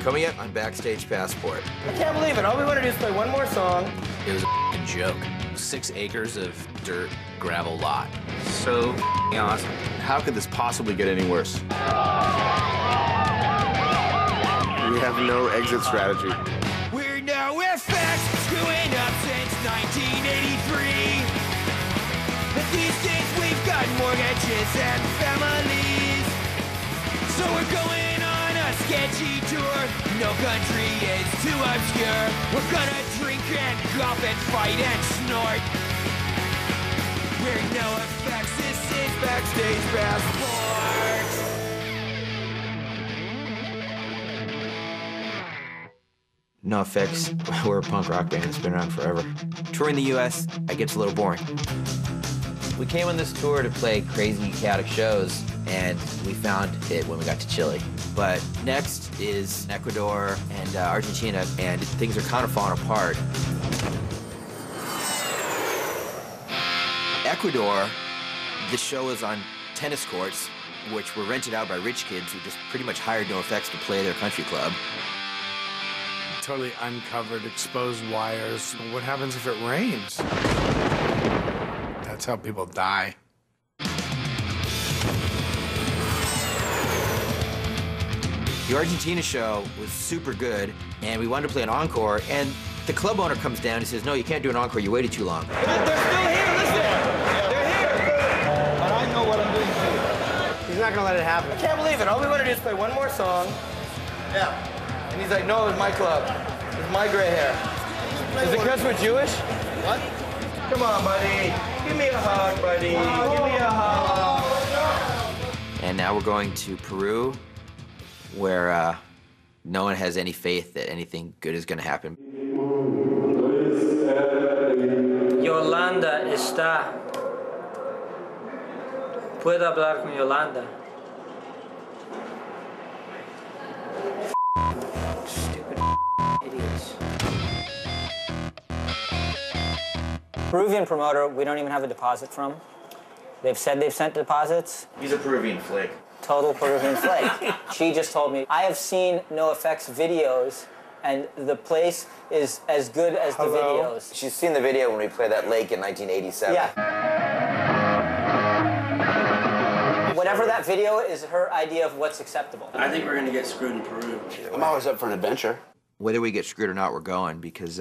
Coming up on Backstage Passport. I can't believe it. All we want to do is play one more song. It was a joke. 6 acres of dirt gravel lot. So awesome. How could this possibly get any worse? We have no exit strategy. We're NOFX, screwing up since 1983. But these days we've got mortgages and families. So we're going on a sketchy tour. No country is too obscure. We're gonna drink and golf and fight and snort. We're NOFX, this is Backstage Passport. NOFX, we're a punk rock band that's been around forever. Touring the US, it gets a little boring. We came on this tour to play crazy, chaotic shows, and we found it when we got to Chile. But next is Ecuador and Argentina, and things are kind of falling apart. Ecuador, the show is on tennis courts, which were rented out by rich kids who just pretty much hired NOFX to play their country club. Totally uncovered, exposed wires. What happens if it rains? That's how people die. The Argentina show was super good, and we wanted to play an encore, and the club owner comes down and says, no, you can't do an encore, you waited too long. They're still here, listen. They're here. And I know what I'm doing too. He's not gonna let it happen. I can't believe it. All we want to do is play one more song. Yeah. And he's like, no, it's my club. It's my gray hair. Is it because we're Jewish? What? Come on, buddy. Give me a hug, buddy. Give me a hug. And now we're going to Peru, where no one has any faith that anything good is going to happen. Yolanda está. Puedo hablar con Yolanda. Peruvian promoter, we don't even have a deposit from. They've said they've sent deposits. He's a Peruvian flake. Total Peruvian flake. She just told me, I have seen NOFX videos, and the place is as good as the videos. She's seen the video when we played that lake in 1987. Yeah. Whatever that video is her idea of what's acceptable. I think we're gonna get screwed in Peru. I'm always up for an adventure. Whether we get screwed or not, we're going because,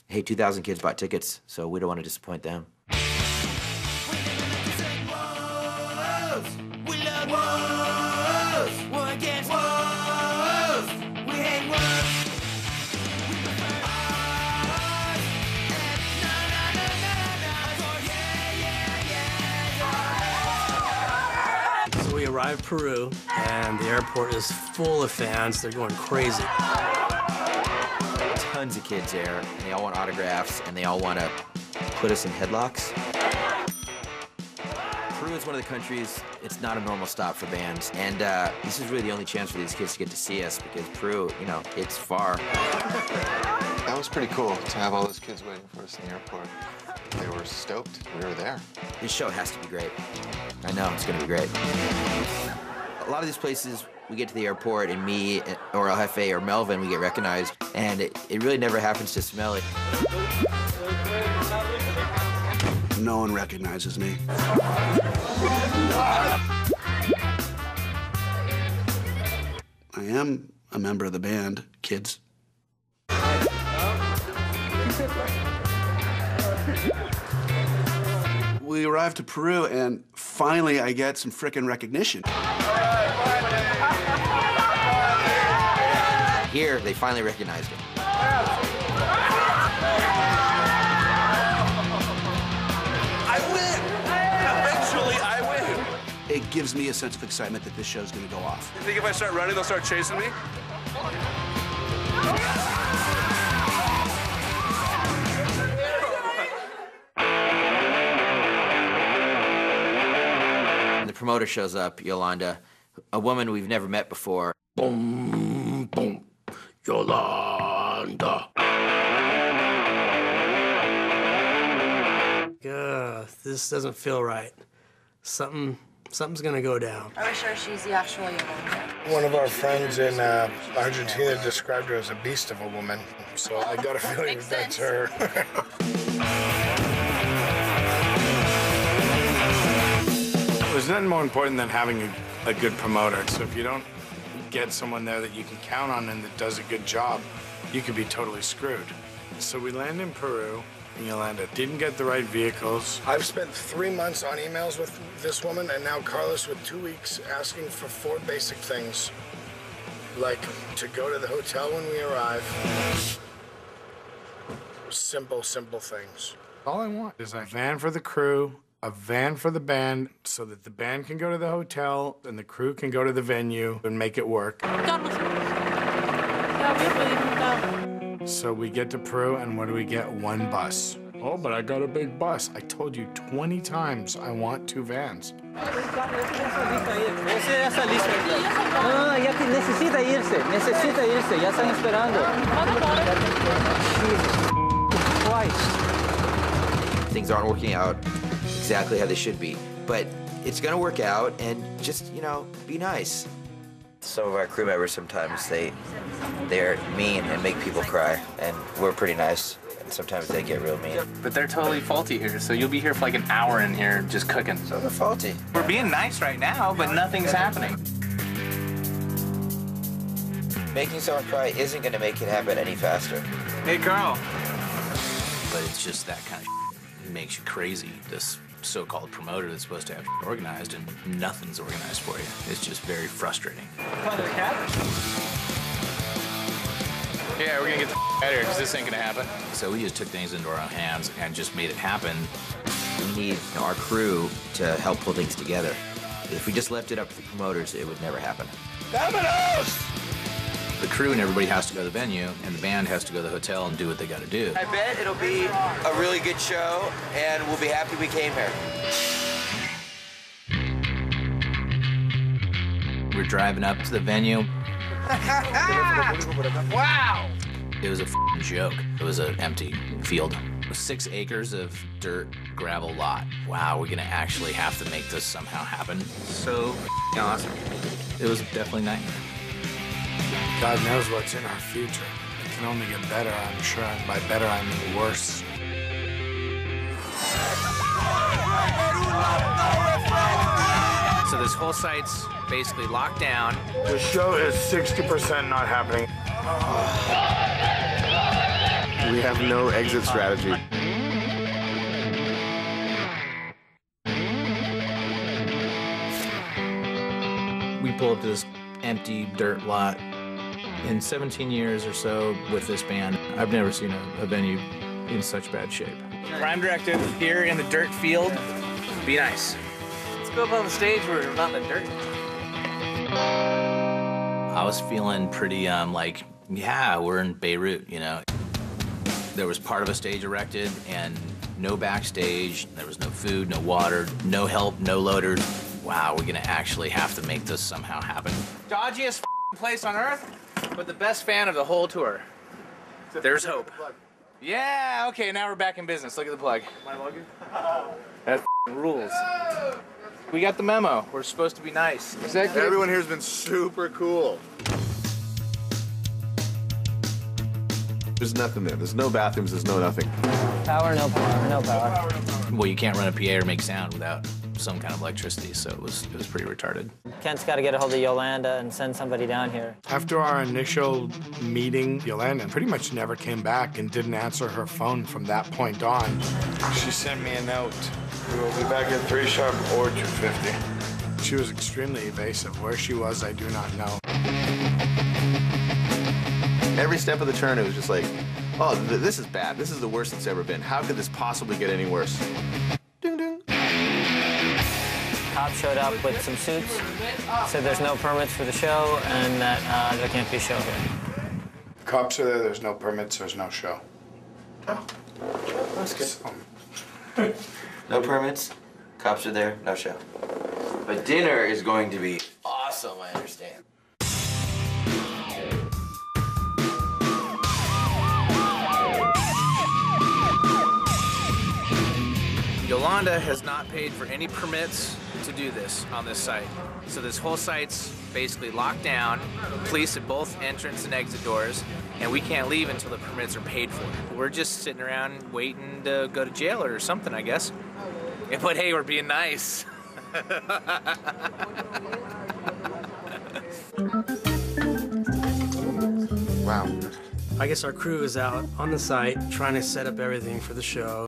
hey, 2,000 kids bought tickets, so we don't want to disappoint them. So we arrived Peru, and the airport is full of fans. They're going crazy. Tons of kids there, and they all want autographs, and they all want to put us in headlocks. Peru is one of the countries, it's not a normal stop for bands, and this is really the only chance for these kids to get to see us, because Peru, you know, it's far. That was pretty cool to have all those kids waiting for us in the airport. They were stoked we were there. This show has to be great. I know, it's gonna be great. A lot of these places, we get to the airport, and me, or El Jefe, or Melvin, we get recognized, and it really never happens to Smelly. No one recognizes me. I am a member of the band, kids. We arrived to Peru, and finally I get some frickin' recognition. Here, they finally recognized it. I win! Eventually, I win! It gives me a sense of excitement that this show's gonna go off. You think if I start running, they'll start chasing me? And the promoter shows up, Yolanda, a woman we've never met before. Boom, boom, Yolanda. This doesn't feel right. Something Something's gonna go down. Are we sure she's the actual Yolanda? One of our friends in Argentina described her as a beast of a woman, so I got a feeling that's her. There's nothing more important than having a good promoter. So if you don't get someone there that you can count on and that does a good job, you could be totally screwed. So we land in Peru, and Yolanda didn't get the right vehicles. I've spent 3 months on emails with this woman, and now Carlos with 2 weeks asking for 4 basic things. Like to go to the hotel when we arrive. Simple things. All I want is a van for the crew, a van for the band, so that the band can go to the hotel and the crew can go to the venue and make it work. So we get to Peru, and what do we get? 1 bus. Oh, but I got a big bus. I told you 20 times I want 2 vans. No, ya que necesita irse, ya están esperando. Jesus Christ. Things aren't working out exactly how they should be, but it's gonna work out, and just, you know, be nice. Some of our crew members sometimes they're mean and make people cry, and we're pretty nice, and sometimes they get real mean. But they're totally faulty here, so you'll be here for like an hour in here just cooking. So they're faulty. We're being nice right now, but nothing's happening. Making someone cry isn't gonna make it happen any faster. Hey, Carl. But it's just that kind of it makes you crazy. This so-called promoter that's supposed to have organized, and nothing's organized for you. It's just very frustrating. Yeah, we're gonna get the out of here because this ain't gonna happen. So we just took things into our own hands and just made it happen. We need our crew to help pull things together. If we just left it up to the promoters, it would never happen. Vámonos! The crew and everybody has to go to the venue, and the band has to go to the hotel and do what they gotta do. I bet it'll be a really good show, and we'll be happy we came here. We're driving up to the venue. Wow! It was a f***ing joke. It was an empty field. It was 6 acres of dirt, gravel lot. Wow, we're gonna actually have to make this somehow happen. So f***ing awesome. It was definitely a nightmare. God knows what's in our future. It can only get better, I'm sure. And by better, I mean worse. So this whole site's basically locked down. The show is 60% not happening. We have no exit strategy. We pull up to this empty dirt lot. In 17 years or so with this band, I've never seen a venue in such bad shape. Prime directive here in the dirt field, be nice. Let's go up on the stage where we're not in the dirt. I was feeling pretty, like, yeah, we're in Beirut, you know. There was part of a stage erected and no backstage. There was no food, no water, no help, no loaders. Wow, we're gonna actually have to make this somehow happen. Dodgiest place on earth, but the best fan of the whole tour. There's hope. Yeah, okay, now we're back in business. Look at the plug. My luggage? That rules. We got the memo. We're supposed to be nice. Everyone here has been super cool. There's nothing there. There's no bathrooms. There's no nothing. Power, no power, no power. Well, you can't run a PA or make sound without some kind of electricity, so it was pretty retarded. Kent's got to get a hold of Yolanda and send somebody down here. After our initial meeting, Yolanda pretty much never came back and didn't answer her phone from that point on. She sent me a note. We will be back at 3 sharp or 2:50. She was extremely evasive. Where she was, I do not know. Every step of the turn, it was just like, oh, this is bad. This is the worst it's ever been. How could this possibly get any worse? Ding, ding. Cop showed up with some suits, said there's no permits for the show, and that there can't be a show here. Cops are there, there's no permits, there's no show. Oh, that's good. No permits, cops are there, no show. But dinner is going to be awesome, I understand. Yolanda Honda has not paid for any permits to do this on this site. So this whole site's basically locked down, police at both entrance and exit doors, and we can't leave until the permits are paid for. We're just sitting around waiting to go to jail or something, I guess. But hey, we're being nice. Wow. I guess our crew is out on the site trying to set up everything for the show.